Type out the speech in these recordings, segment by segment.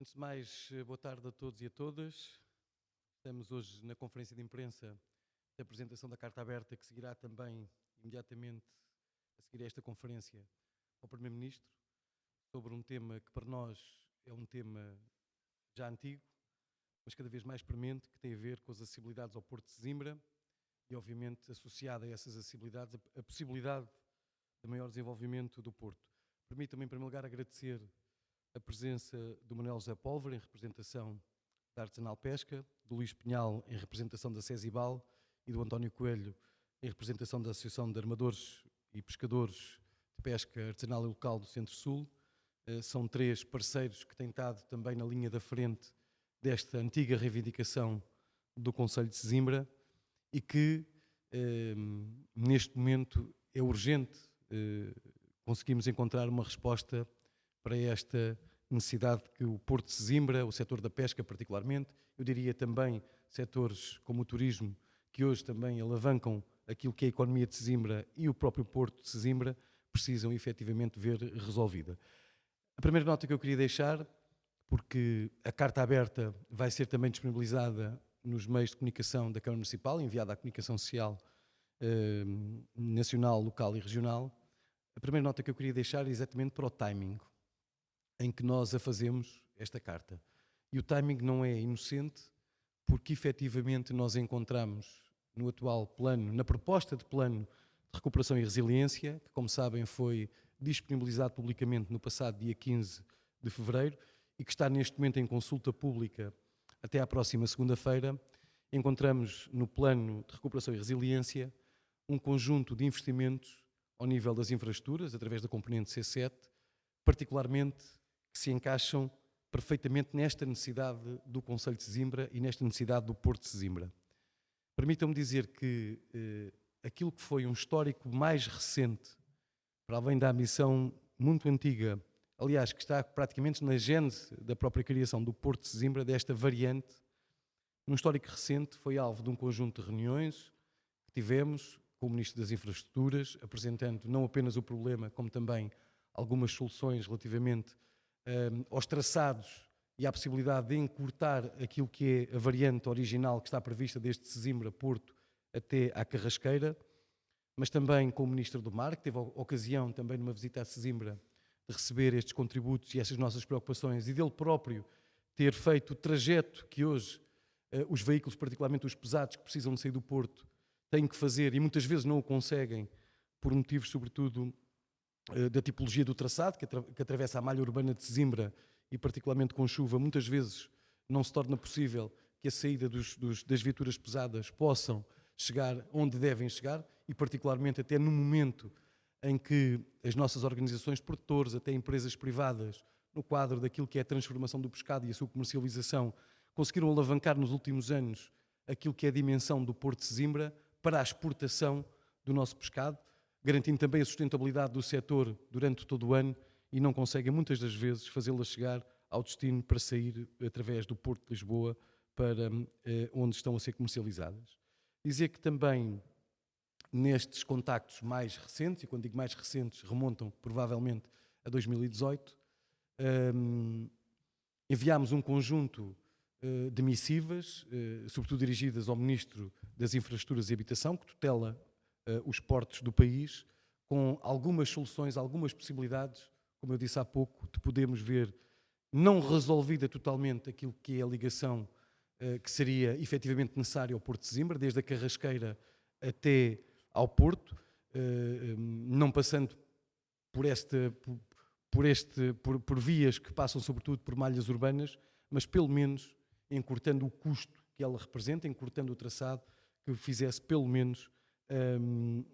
Antes de mais, boa tarde a todos e a todas. Estamos hoje na conferência de imprensa da apresentação da Carta Aberta, que seguirá também imediatamente a seguir a esta conferência ao Primeiro-Ministro, sobre um tema que para nós é um tema já antigo, mas cada vez mais premente, que tem a ver com as acessibilidades ao Porto de Sesimbra e, obviamente, associada a essas acessibilidades, a possibilidade de maior desenvolvimento do Porto. Permita-me, em primeiro lugar, agradecer a presença do Manuel José Pólvora, em representação da Artesanal Pesca, do Luís Pinhal, em representação da Cesibal, e do António Coelho, em representação da Associação de Armadores e Pescadores de Pesca Artesanal e Local do Centro-Sul. São três parceiros que têm estado também na linha da frente desta antiga reivindicação do Concelho de Sesimbra e que, neste momento, é urgente conseguimos encontrar uma resposta para esta necessidade que o Porto de Sesimbra, o setor da pesca particularmente, eu diria também setores como o turismo, que hoje também alavancam aquilo que é a economia de Sesimbra e o próprio Porto de Sesimbra, precisam efetivamente ver resolvida. A primeira nota que eu queria deixar, porque a Carta Aberta vai ser também disponibilizada nos meios de comunicação da Câmara Municipal, enviada à Comunicação Social nacional, local e regional. A primeira nota que eu queria deixar é exatamente para o timing em que nós a fazemos, esta carta. E o timing não é inocente, porque efetivamente nós encontramos no atual plano, na proposta de plano de recuperação e resiliência, que como sabem foi disponibilizado publicamente no passado dia 15 de fevereiro e que está neste momento em consulta pública até à próxima segunda-feira, encontramos no plano de recuperação e resiliência um conjunto de investimentos ao nível das infraestruturas, através da componente C7, particularmente que se encaixam perfeitamente nesta necessidade do Concelho de Sesimbra e nesta necessidade do Porto de Sesimbra. Permitam-me dizer que aquilo que foi um histórico mais recente, para além da ambição muito antiga, aliás, que está praticamente na gênese da própria criação do Porto de Sesimbra, desta variante, num histórico recente, foi alvo de um conjunto de reuniões que tivemos com o Ministro das Infraestruturas, apresentando não apenas o problema, como também algumas soluções relativamente aos traçados e à possibilidade de encurtar aquilo que é a variante original que está prevista desde Sesimbra-Porto até à Carrasqueira, mas também com o Ministro do Mar, que teve a ocasião também numa visita a Sesimbra de receber estes contributos e estas nossas preocupações e dele próprio ter feito o trajeto que hoje os veículos, particularmente os pesados que precisam de sair do Porto, têm que fazer e muitas vezes não o conseguem por motivos sobretudo da tipologia do traçado, que atravessa a malha urbana de Sesimbra e particularmente com chuva, muitas vezes não se torna possível que a saída das viaturas pesadas possam chegar onde devem chegar e particularmente até no momento em que as nossas organizações de produtores, até empresas privadas, no quadro daquilo que é a transformação do pescado e a sua comercialização, conseguiram alavancar nos últimos anos aquilo que é a dimensão do Porto de Sesimbra para a exportação do nosso pescado, garantindo também a sustentabilidade do setor durante todo o ano e não conseguem muitas das vezes fazê-la chegar ao destino para sair através do Porto de Lisboa para onde estão a ser comercializadas. Dizer que também nestes contactos mais recentes, e quando digo mais recentes remontam provavelmente a 2018, enviámos um conjunto de missivas, sobretudo dirigidas ao Ministro das Infraestruturas e Habitação, que tutela os portos do país, com algumas soluções, algumas possibilidades, como eu disse há pouco, de podermos ver, não resolvida totalmente aquilo que é a ligação que seria efetivamente necessária ao Porto de Sesimbra, desde a Carrasqueira até ao Porto, não passando por vias que passam sobretudo por malhas urbanas, mas pelo menos encurtando o custo que ela representa, encurtando o traçado, que fizesse pelo menos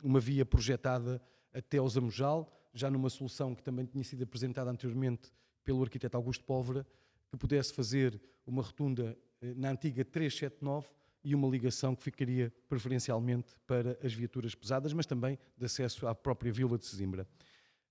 uma via projetada até ao Zamujal, já numa solução que também tinha sido apresentada anteriormente pelo arquiteto Augusto Pólvora, que pudesse fazer uma rotunda na antiga 379 e uma ligação que ficaria preferencialmente para as viaturas pesadas, mas também de acesso à própria Vila de Sesimbra.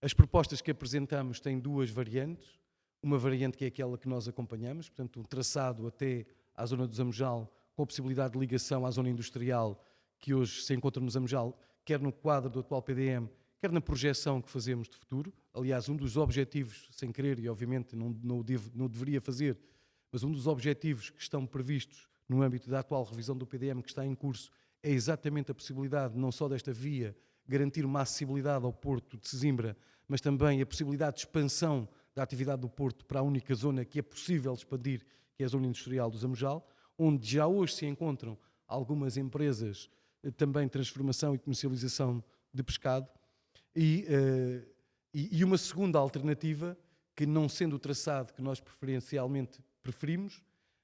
As propostas que apresentamos têm duas variantes, uma variante que é aquela que nós acompanhamos, portanto um traçado até à zona do Zamujal, com a possibilidade de ligação à zona industrial que hoje se encontra no Zamujal, quer no quadro do atual PDM, quer na projeção que fazemos de futuro. Aliás, um dos objetivos, sem querer, e obviamente não deveria fazer, mas um dos objetivos que estão previstos no âmbito da atual revisão do PDM que está em curso é exatamente a possibilidade, não só desta via, garantir uma acessibilidade ao Porto de Sesimbra, mas também a possibilidade de expansão da atividade do Porto para a única zona que é possível expandir, que é a zona industrial do Zamujal, onde já hoje se encontram algumas empresas também de transformação e comercialização de pescado, e uma segunda alternativa, que não sendo o traçado que nós preferencialmente preferimos,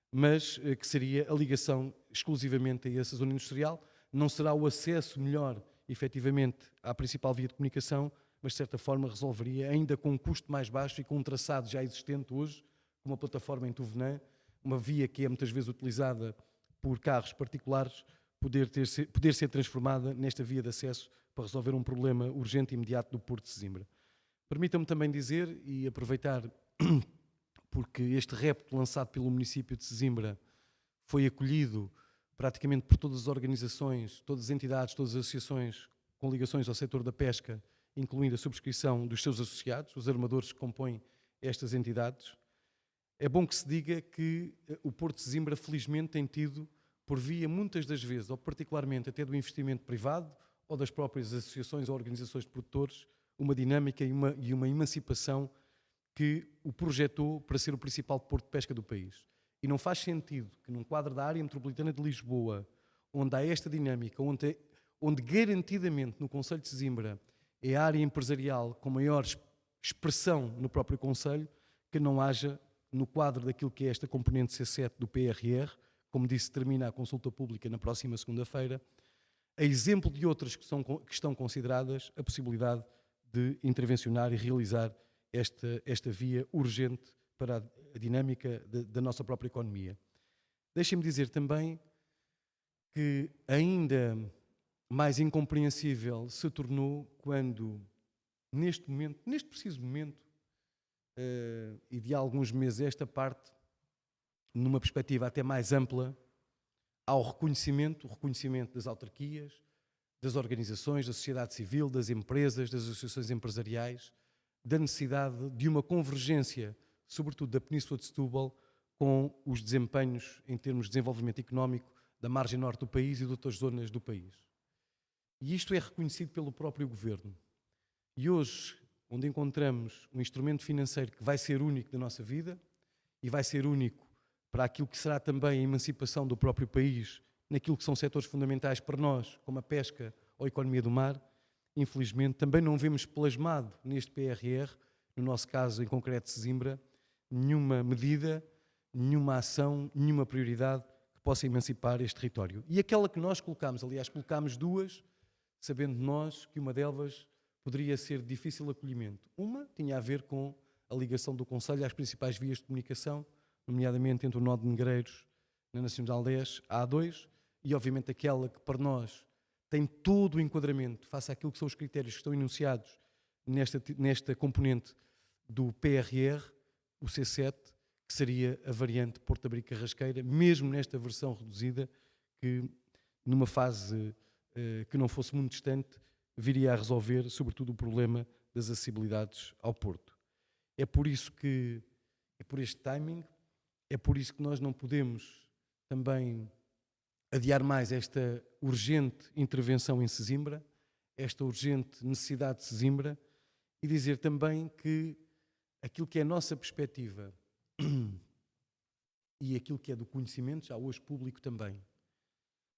mas que seria a ligação exclusivamente a essa zona industrial. Não será o acesso melhor, efetivamente, à principal via de comunicação, mas de certa forma resolveria, ainda com um custo mais baixo e com um traçado já existente hoje, com uma plataforma em Tuvenã, uma via que é muitas vezes utilizada por carros particulares, poder ser transformada nesta via de acesso para resolver um problema urgente e imediato do Porto de Sesimbra. Permitam-me também dizer e aproveitar, porque este repto lançado pelo município de Sesimbra foi acolhido praticamente por todas as organizações, todas as entidades, todas as associações com ligações ao setor da pesca, incluindo a subscrição dos seus associados, os armadores que compõem estas entidades. É bom que se diga que o Porto de Sesimbra, felizmente, tem tido, por via, muitas das vezes, ou particularmente até do investimento privado, ou das próprias associações ou organizações de produtores, uma dinâmica e uma emancipação que o projetou para ser o principal porto de pesca do país. E não faz sentido que num quadro da área metropolitana de Lisboa, onde há esta dinâmica, onde garantidamente no Concelho de Sesimbra é a área empresarial com maior expressão no próprio Concelho, que não haja, no quadro daquilo que é esta componente C7 do PRR, como disse, termina a consulta pública na próxima segunda-feira, a exemplo de outras que estão consideradas, a possibilidade de intervencionar e realizar esta via urgente para a dinâmica da nossa própria economia. Deixem-me dizer também que ainda mais incompreensível se tornou quando, neste preciso momento, e de há alguns meses esta parte, numa perspectiva até mais ampla, ao reconhecimento das autarquias, das organizações, da sociedade civil, das empresas, das associações empresariais, da necessidade de uma convergência, sobretudo da Península de Setúbal, com os desempenhos em termos de desenvolvimento económico da margem norte do país e de outras zonas do país. E isto é reconhecido pelo próprio Governo. E hoje, onde encontramos um instrumento financeiro que vai ser único da nossa vida e vai ser único para aquilo que será também a emancipação do próprio país, naquilo que são setores fundamentais para nós, como a pesca ou a economia do mar, infelizmente também não vemos plasmado neste PRR, no nosso caso em concreto Sesimbra, nenhuma medida, nenhuma ação, nenhuma prioridade que possa emancipar este território. E aquela que nós colocámos, aliás, colocámos duas, sabendo nós que uma delas poderia ser de difícil acolhimento. Uma tinha a ver com a ligação do Concelho às principais vias de comunicação, nomeadamente entre o nó de Negreiros na Nacional 10, a A2, e obviamente aquela que para nós tem todo o enquadramento face àquilo que são os critérios que estão enunciados nesta componente do PRR, o C7, que seria a variante Porto Abrigo Carrasqueira, mesmo nesta versão reduzida, que numa fase que não fosse muito distante, viria a resolver, sobretudo, o problema das acessibilidades ao Porto. É por isso que, é por este timing, é por isso que nós não podemos também adiar mais esta urgente intervenção em Sesimbra, esta urgente necessidade de Sesimbra, e dizer também que aquilo que é a nossa perspectiva e aquilo que é do conhecimento, já hoje público também,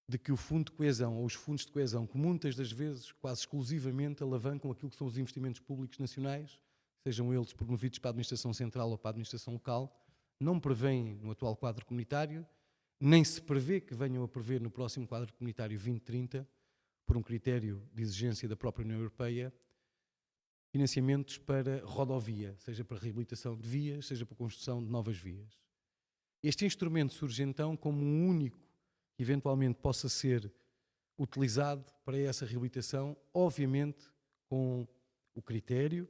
de que o Fundo de Coesão, ou os fundos de coesão, que muitas das vezes, quase exclusivamente, alavancam aquilo que são os investimentos públicos nacionais, sejam eles promovidos para a administração central ou para a administração local, não prevêem no atual quadro comunitário, nem se prevê que venham a prever no próximo quadro comunitário 2030, por um critério de exigência da própria União Europeia, financiamentos para rodovia, seja para reabilitação de vias, seja para construção de novas vias. Este instrumento surge então como um único que eventualmente possa ser utilizado para essa reabilitação, obviamente com o critério,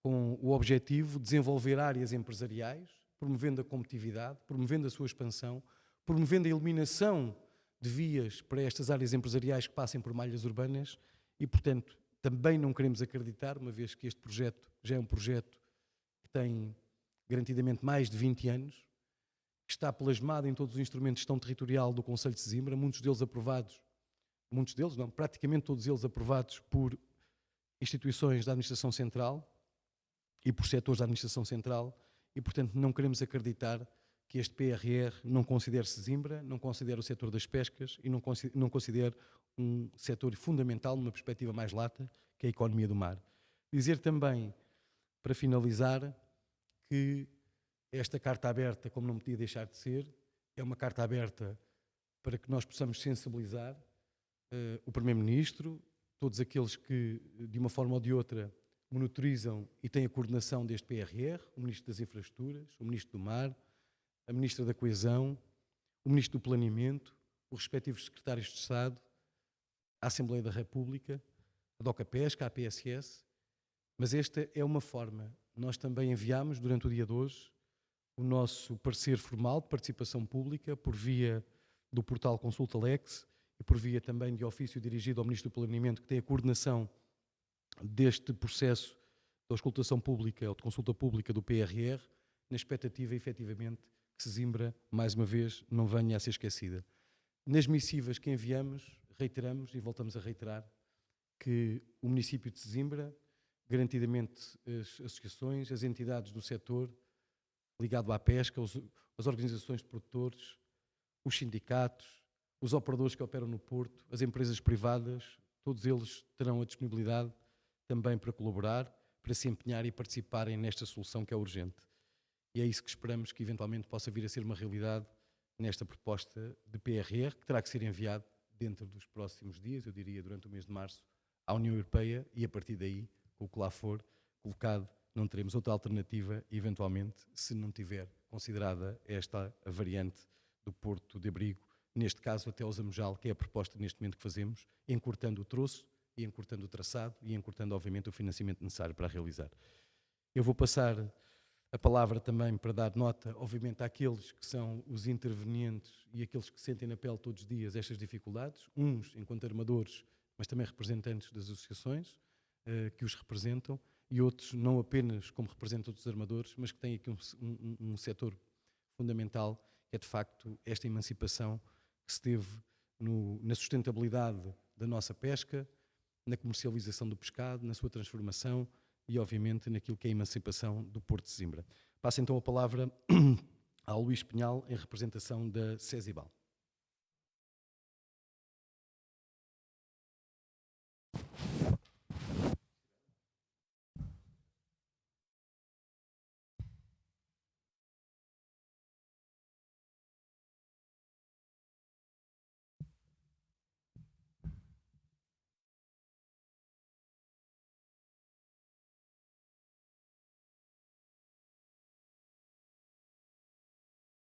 com o objetivo de desenvolver áreas empresariais, promovendo a competitividade, promovendo a sua expansão, promovendo a eliminação de vias para estas áreas empresariais que passem por malhas urbanas e, portanto, também não queremos acreditar, uma vez que este projeto já é um projeto que tem garantidamente mais de 20 anos, que está plasmado em todos os instrumentos de gestão territorial do Conselho de Sesimbra, praticamente todos eles aprovados por instituições da Administração Central e por setores da Administração Central, e portanto não queremos acreditar que este PRR não considere Sesimbra, não considere o setor das pescas e não considere um setor fundamental numa perspectiva mais lata, que é a economia do mar. Dizer também, para finalizar, que esta carta aberta, como não podia deixar de ser, é uma carta aberta para que nós possamos sensibilizar o Primeiro-Ministro, todos aqueles que, de uma forma ou de outra, monitorizam e têm a coordenação deste PRR, o Ministro das Infraestruturas, o Ministro do Mar, a Ministra da Coesão, o Ministro do Planeamento, os respectivos Secretários de Estado, a Assembleia da República, a DOCA Pesca, a APSS, mas esta é uma forma. Nós também enviámos, durante o dia de hoje, o nosso parecer formal de participação pública por via do portal Consulta Lex e por via também de ofício dirigido ao Ministro do Planeamento, que tem a coordenação deste processo de auscultação pública ou de consulta pública do PRR, na expectativa, efetivamente, que Sesimbra, mais uma vez, não venha a ser esquecida. Nas missivas que enviamos, reiteramos e voltamos a reiterar que o município de Sesimbra, garantidamente as associações, as entidades do setor ligado à pesca, as organizações de produtores, os sindicatos, os operadores que operam no porto, as empresas privadas, todos eles terão a disponibilidade também para colaborar, para se empenhar e participarem nesta solução que é urgente. E é isso que esperamos que eventualmente possa vir a ser uma realidade nesta proposta de PRR, que terá que ser enviado dentro dos próximos dias, eu diria durante o mês de março, à União Europeia, e a partir daí, com o que lá for colocado, não teremos outra alternativa, eventualmente, se não tiver considerada esta a variante do Porto de Abrigo, neste caso até ao Zamujal, que é a proposta neste momento que fazemos, encurtando o troço, e encurtando o traçado, e encurtando, obviamente, o financiamento necessário para realizar. Eu vou passar a palavra também para dar nota, obviamente, àqueles que são os intervenientes e aqueles que sentem na pele todos os dias estas dificuldades, uns enquanto armadores, mas também representantes das associações que os representam, e outros não apenas como representantes dos armadores, mas que têm aqui um setor fundamental, que é de facto esta emancipação que se teve na sustentabilidade da nossa pesca, na comercialização do pescado, na sua transformação e, obviamente, naquilo que é a emancipação do Porto de Sesimbra. Passo então a palavra ao Luís Pinhal, em representação da Sesibal.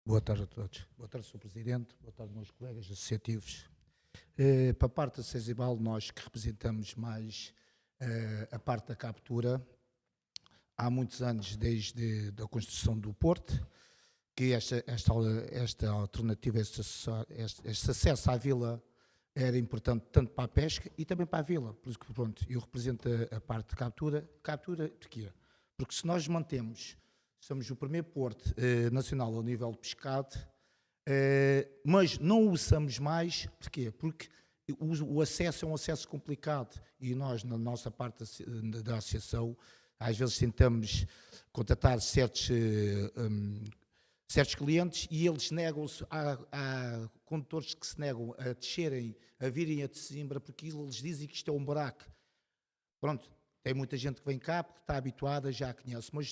Boa tarde a todos. Boa tarde, Sr. Presidente. Boa tarde, meus colegas associativos. Para a parte da Sesibal, nós que representamos mais a parte da captura, há muitos anos, desde a construção do Porto, que esta alternativa, este acesso à vila era importante tanto para a pesca e também para a vila. Por isso que, pronto, eu represento a parte de captura. Captura de quê? Porque se nós mantemos, somos o primeiro porto nacional ao nível de pescado, mas não o usamos mais, porquê? Porque o acesso é um acesso complicado e nós, na nossa parte da associação, às vezes tentamos contratar certos clientes e eles negam-se, há condutores que se negam a descerem, a virem a Sesimbra, porque eles dizem que isto é um buraco. Pronto, tem muita gente que vem cá porque está habituada, já a conhece, mas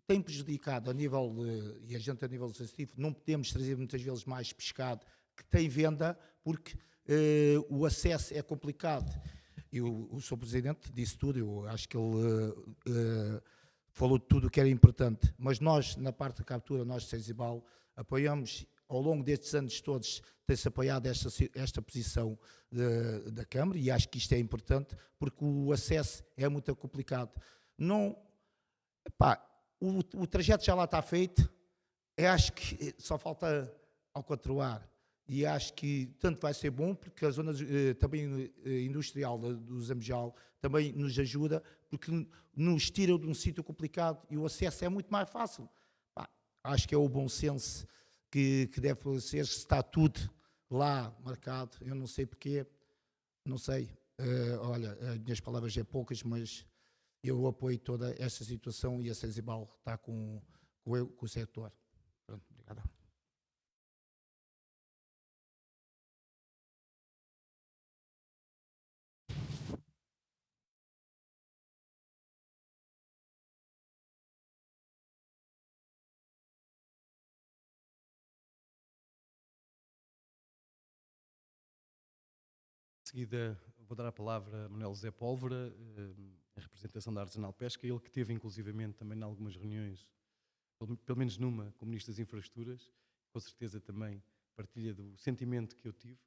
tem prejudicado a nível, e a gente a nível associativo, não podemos trazer muitas vezes mais pescado que tem venda, porque o acesso é complicado. E o Sr. Presidente disse tudo, eu acho que ele falou de tudo o que era importante, mas nós, na parte da captura, nós de Sesibal, apoiamos, ao longo destes anos todos, tem-se apoiado esta posição da Câmara, e acho que isto é importante, porque o acesso é muito complicado. Não, o trajeto já lá está feito, eu acho que só falta alcatroar. e acho que tanto vai ser bom, porque a zona também industrial do Zambejal também nos ajuda, porque nos tira de um sítio complicado e o acesso é muito mais fácil. Pá, acho que é o bom senso que deve ser, se está tudo lá marcado, eu não sei porquê, não sei. Olha, as minhas palavras é poucas, mas eu apoio toda esta situação e a Senzibal está com o setor. Pronto, obrigado. De seguida, vou dar a palavra a Manuel José Pólvora, em representação da Artesanal Pesca, ele que teve inclusivamente também em algumas reuniões, pelo menos numa, com o Ministro das Infraestruturas, com certeza também partilha do sentimento que eu tive.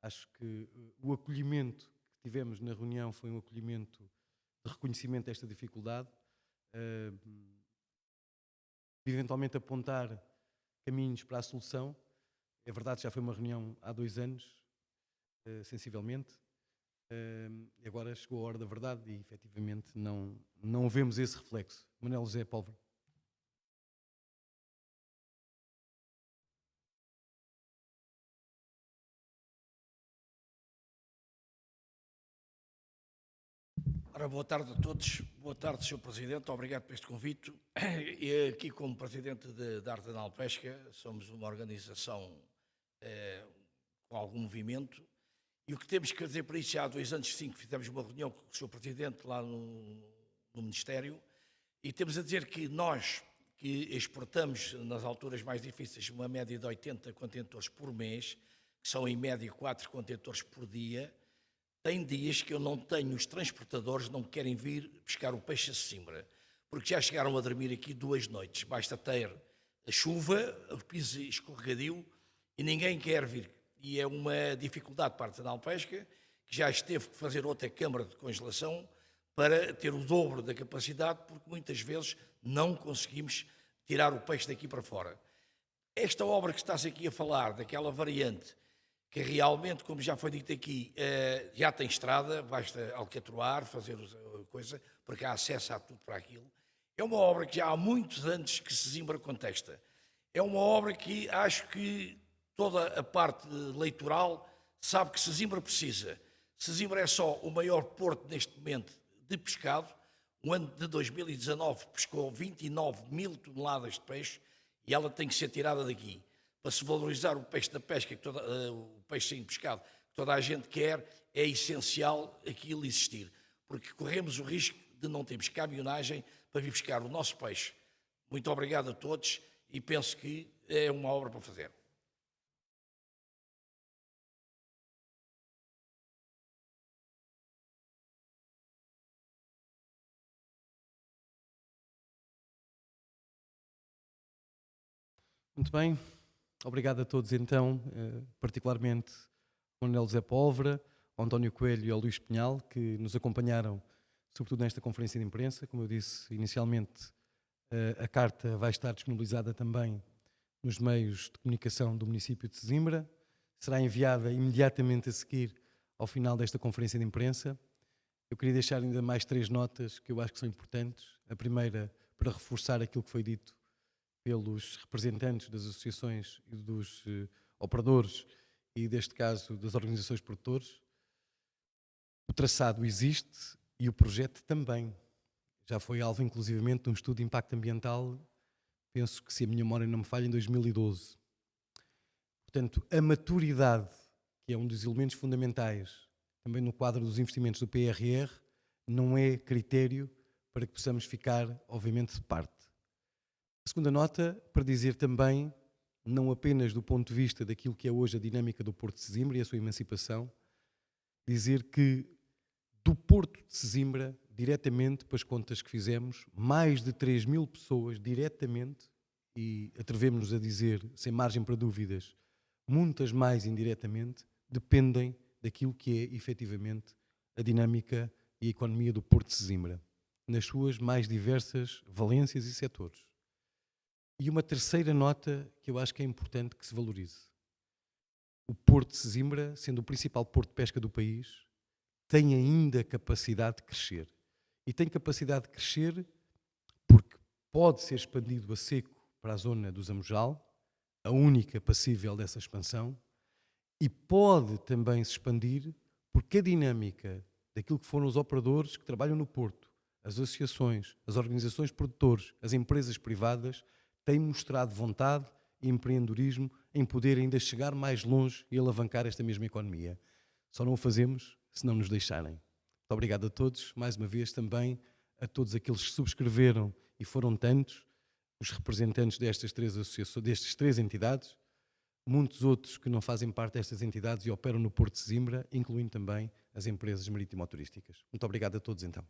Acho que o acolhimento que tivemos na reunião foi um acolhimento de reconhecimento desta dificuldade, de eventualmente apontar caminhos para a solução. É verdade, já foi uma reunião há 2 anos, sensivelmente, e agora chegou a hora da verdade e efetivamente não vemos esse reflexo. Manuel José Pólvora. Ora, boa tarde a todos. Boa tarde, Sr. Presidente. Obrigado por este convite. E aqui, como Presidente da Artesanal Pesca, somos uma organização com algum movimento. E o que temos que dizer para isso, já há 2 anos, sim, que fizemos uma reunião com o Sr. Presidente lá no Ministério, e temos a dizer que nós, que exportamos nas alturas mais difíceis uma média de 80 contentores por mês, que são em média 4 contentores por dia, tem dias que eu não tenho, os transportadores não querem vir pescar o peixe a Sesimbra, porque já chegaram a dormir aqui 2 noites. Basta ter a chuva, o piso escorregadio e ninguém quer vir. E é uma dificuldade para a Artesanal Pesca, que já esteve que fazer outra câmara de congelação para ter o dobro da capacidade, porque muitas vezes não conseguimos tirar o peixe daqui para fora. Esta obra que está-se aqui a falar, daquela variante, que realmente, como já foi dito aqui, já tem estrada, basta alcatroar, fazer a coisa, porque há acesso a tudo para aquilo. É uma obra que já há muitos anos que Sesimbra contesta. É uma obra que acho que toda a parte eleitoral sabe que Sesimbra precisa. Sesimbra é só o maior porto neste momento de pescado. O ano de 2019 pescou 29 mil toneladas de peixe e ela tem que ser tirada daqui. Para se valorizar o peixe da pesca, o peixe sem pescado, que toda a gente quer, é essencial aquilo existir. Porque corremos o risco de não termos caminhonagem para vir pescar o nosso peixe. Muito obrigado a todos e penso que é uma obra para fazer. Muito bem, obrigado a todos então, particularmente ao Manuel José Pólvora, ao António Coelho e ao Luís Pinhal, que nos acompanharam, sobretudo nesta conferência de imprensa. Como eu disse inicialmente, a carta vai estar disponibilizada também nos meios de comunicação do município de Sesimbra, será enviada imediatamente a seguir ao final desta conferência de imprensa. Eu queria deixar ainda mais 3 notas que eu acho que são importantes. A primeira, para reforçar aquilo que foi dito pelos representantes das associações e dos operadores e, neste caso, das organizações de produtores. O traçado existe e o projeto também. Já foi alvo, inclusivamente, de um estudo de impacto ambiental, penso que, se a minha memória não me falha, em 2012. Portanto, a maturidade, que é um dos elementos fundamentais, também no quadro dos investimentos do PRR, não é critério para que possamos ficar, obviamente, de parte. A segunda nota, para dizer também, não apenas do ponto de vista daquilo que é hoje a dinâmica do Porto de Sesimbra e a sua emancipação, dizer que do Porto de Sesimbra, diretamente para as contas que fizemos, mais de 3 mil pessoas diretamente, e atrevemos-nos a dizer, sem margem para dúvidas, muitas mais indiretamente, dependem daquilo que é efetivamente a dinâmica e a economia do Porto de Sesimbra, nas suas mais diversas valências e setores. E uma terceira nota que eu acho que é importante que se valorize. Porto de Sesimbra, sendo o principal porto de pesca do país, tem ainda capacidade de crescer. E tem capacidade de crescer porque pode ser expandido a seco para a zona do Zamujal, a única passível dessa expansão, e pode também se expandir porque a dinâmica daquilo que foram os operadores que trabalham no Porto, as associações, as organizações de produtores, as empresas privadas, têm mostrado vontade e empreendedorismo em poder ainda chegar mais longe e alavancar esta mesma economia. Só não o fazemos se não nos deixarem. Muito obrigado a todos, mais uma vez também a todos aqueles que subscreveram, e foram tantos, os representantes destas três associações, destas três entidades, muitos outros que não fazem parte destas entidades e operam no Porto de Sesimbra, incluindo também as empresas marítimo-turísticas. Muito obrigado a todos então.